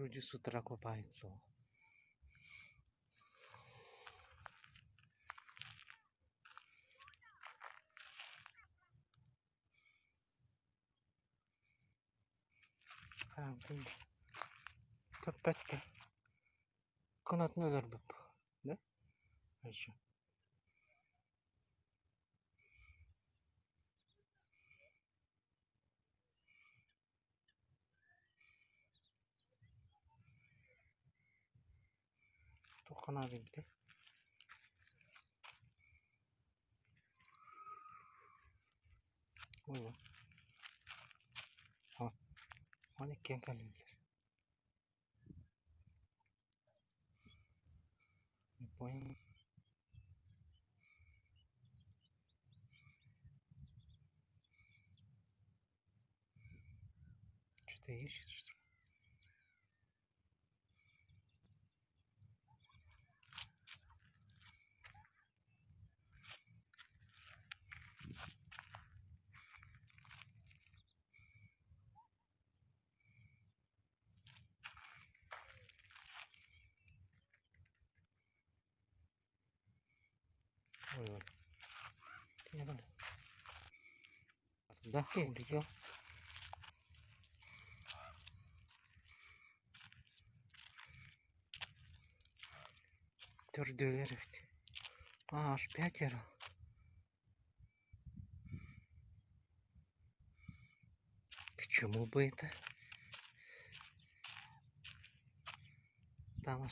Вроде с утра купается. блин. Капкатка. Канатныйлар бап. Да? А еще. Тухана бинте. Ой. О. Аны кен калилер. Не понял. Что-то ищет, что ли? Ой. Да, улетел. Твердый. Аж 5. К чему бы это? Там